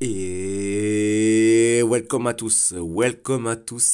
Et welcome à tous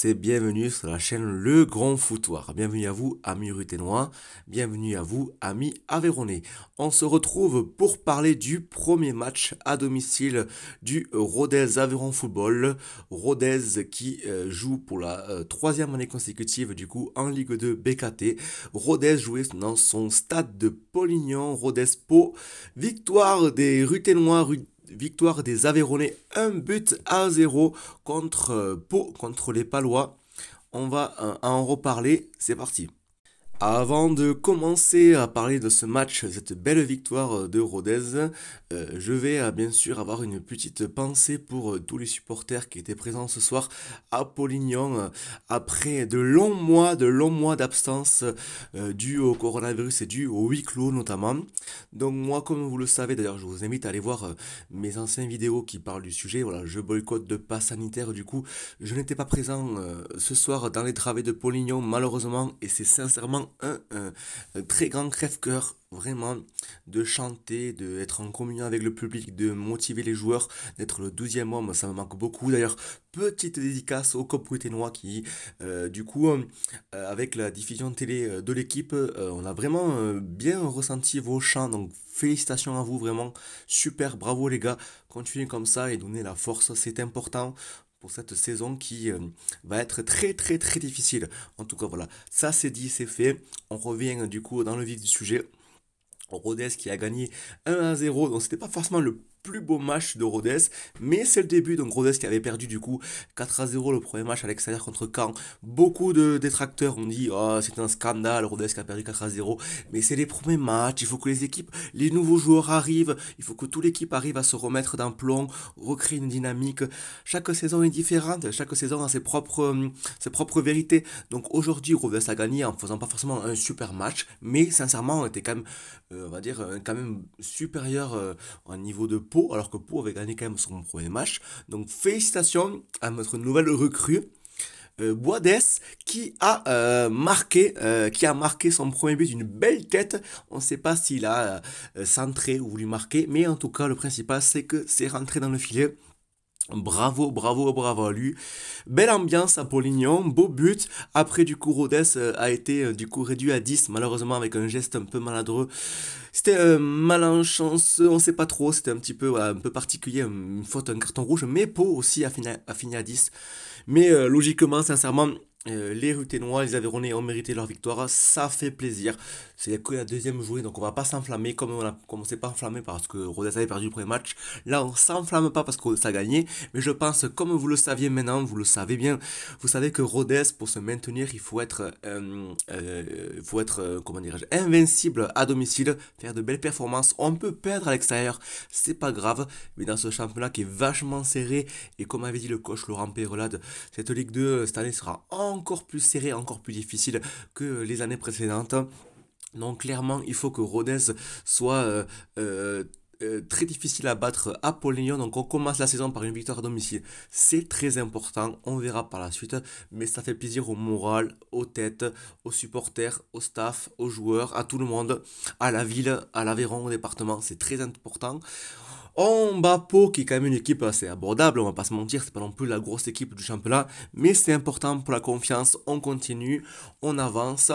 et bienvenue sur la chaîne Le Grand Foutoir. Bienvenue à vous, amis ruténois, bienvenue à vous, amis aveyronnais. On se retrouve pour parler du premier match à domicile du Rodez Aveyron Football. Rodez qui joue pour la troisième année consécutive du coup en Ligue 2 BKT. Rodez jouait dans son stade de Polignan, Rodez Pau. Victoire des ruténois, victoire des Aveyronnais, 1 but à 0 contre Pau, contre les Palois. On va en reparler, c'est parti. Avant de commencer à parler de ce match, cette belle victoire de Rodez, je vais bien sûr avoir une petite pensée pour tous les supporters qui étaient présents ce soir à Polignan après de longs mois d'absence dû au coronavirus et dû au huis clos notamment. Donc moi, comme vous le savez, d'ailleurs, je vous invite à aller voir mes anciennes vidéos qui parlent du sujet. Voilà, je boycotte de pass sanitaire. Du coup, je n'étais pas présent ce soir dans les travées de Polignan malheureusement, et c'est sincèrement un très grand crève-cœur, vraiment, de chanter, d'être en communion avec le public, de motiver les joueurs, d'être le 12e homme, ça me manque beaucoup. D'ailleurs, petite dédicace au COP Ruténois qui, du coup, avec la diffusion télé de l'équipe, on a vraiment bien ressenti vos chants, donc félicitations à vous, vraiment, super, bravo les gars, continuez comme ça et donnez la force, c'est important pour cette saison qui va être très très très difficile. En tout cas, voilà, ça c'est dit, c'est fait. On revient du coup dans le vif du sujet. Rodez qui a gagné 1-0, donc c'était pas forcément le plus beau match de Rodez, mais c'est le début, donc Rodez qui avait perdu du coup 4-0 le premier match à l'extérieur contre Caen. Beaucoup de détracteurs ont dit oh c'est un scandale, Rodez qui a perdu 4-0, mais c'est les premiers matchs, il faut que les équipes, les nouveaux joueurs arrivent, il faut que toute l'équipe arrive à se remettre d'un plomb, recréer une dynamique. Chaque saison est différente, chaque saison a ses propres vérités. Donc aujourd'hui Rodez a gagné en faisant pas forcément un super match, mais sincèrement on était quand même on va dire, quand même supérieur au niveau de Pau, alors que Pau avait gagné quand même son premier match. Donc félicitations à notre nouvelle recrue. Boades qui a marqué son premier but d'une belle tête. On ne sait pas s'il a centré ou voulu marquer, mais en tout cas le principal c'est que c'est rentré dans le filet. Bravo, bravo, bravo à lui. Belle ambiance à Polignan, beau but. Après, du coup, Rodez a été du coup réduit à 10, malheureusement avec un geste un peu maladroit. C'était malchanceux, on sait pas trop, c'était un petit peu, voilà, un peu particulier, une faute, un carton rouge, mais Pau aussi a fini à 10. Mais logiquement, sincèrement, les Ruténois, les Aveyronnais ont mérité leur victoire, ça fait plaisir. C'est que la deuxième journée, donc on va pas s'enflammer comme on s'est pas enflammé parce que Rodez avait perdu le premier match. Là, on s'enflamme pas parce que ça a gagné, mais je pense, comme vous le saviez maintenant, vous le savez bien, vous savez que Rodez, pour se maintenir, il faut être comment dirais-je, invincible à domicile, faire de belles performances. On peut perdre à l'extérieur, c'est pas grave, mais dans ce championnat qui est vachement serré, et comme avait dit le coach Laurent Peyrelade, cette Ligue 2 cette année sera encore plus serrée, encore plus difficile que les années précédentes. Donc clairement, il faut que Rodez soit très difficile à battre à Polignan. Donc on commence la saison par une victoire à domicile. C'est très important, on verra par la suite. Mais ça fait plaisir au moral, aux têtes, aux supporters, au staff, aux joueurs, à tout le monde, à la ville, à l'Aveyron, au département. C'est très important. On bat Pau, qui est quand même une équipe assez abordable, on va pas se mentir, c'est pas non plus la grosse équipe du championnat, mais c'est important pour la confiance, on continue, on avance,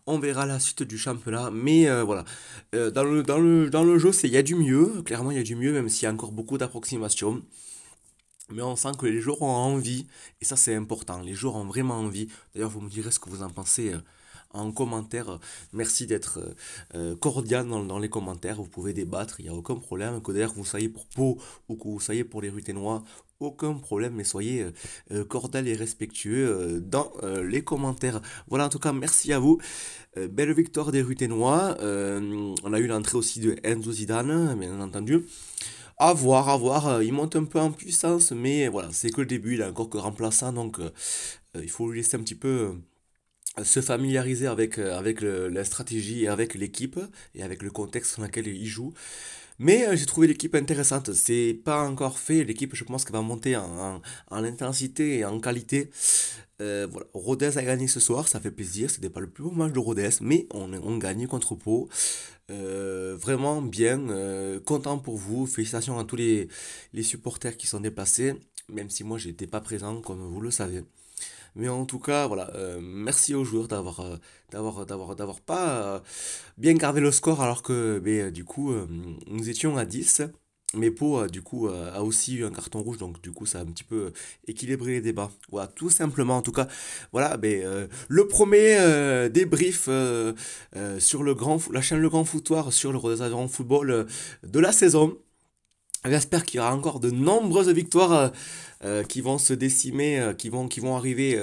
on verra la suite du championnat, mais voilà. Dans le jeu, il y a du mieux, clairement il y a du mieux, même s'il y a encore beaucoup d'approximations. Mais on sent que les joueurs ont envie, et ça c'est important, les joueurs ont vraiment envie. D'ailleurs, vous me direz ce que vous en pensez en commentaire. Merci d'être cordial dans les commentaires, vous pouvez débattre, il n'y a aucun problème. Que d'ailleurs vous soyez pour Pau ou que vous soyez pour les Ruténois, aucun problème, mais soyez cordial et respectueux dans les commentaires. Voilà, en tout cas, merci à vous. Belle victoire des Ruténois. On a eu l'entrée aussi de Enzo Zidane, bien entendu. À voir, il monte un peu en puissance, mais voilà, c'est que le début, il est encore que remplaçant, donc il faut lui laisser un petit peu se familiariser avec la stratégie et avec l'équipe et avec le contexte dans lequel il joue. Mais j'ai trouvé l'équipe intéressante. C'est pas encore fait. L'équipe, je pense qu'elle va monter en intensité et en qualité. Voilà, Rodez a gagné ce soir, ça fait plaisir. C'était pas le plus beau match de Rodez, mais on gagnait contre Pau. Vraiment bien, content pour vous. Félicitations à tous les supporters qui sont déplacés, même si moi j'étais pas présent, comme vous le savez. Mais en tout cas, voilà, merci aux joueurs d'avoir pas bien gardé le score alors que du coup nous étions à 10. Mais Pau du coup a aussi eu un carton rouge, donc du coup ça a un petit peu équilibré les débats. Voilà, tout simplement. En tout cas, voilà, le premier débrief sur la chaîne Le Grand Foutoir sur le Rodez Aveyron Football de la saison. J'espère qu'il y aura encore de nombreuses victoires qui vont se décimer, qui vont arriver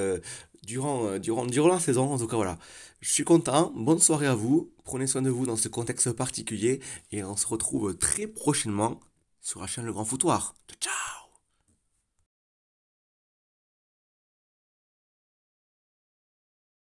durant la saison. En tout cas, voilà. Je suis content. Bonne soirée à vous. Prenez soin de vous dans ce contexte particulier. Et on se retrouve très prochainement sur la chaîne Le Grand Foutoir. Ciao, ciao!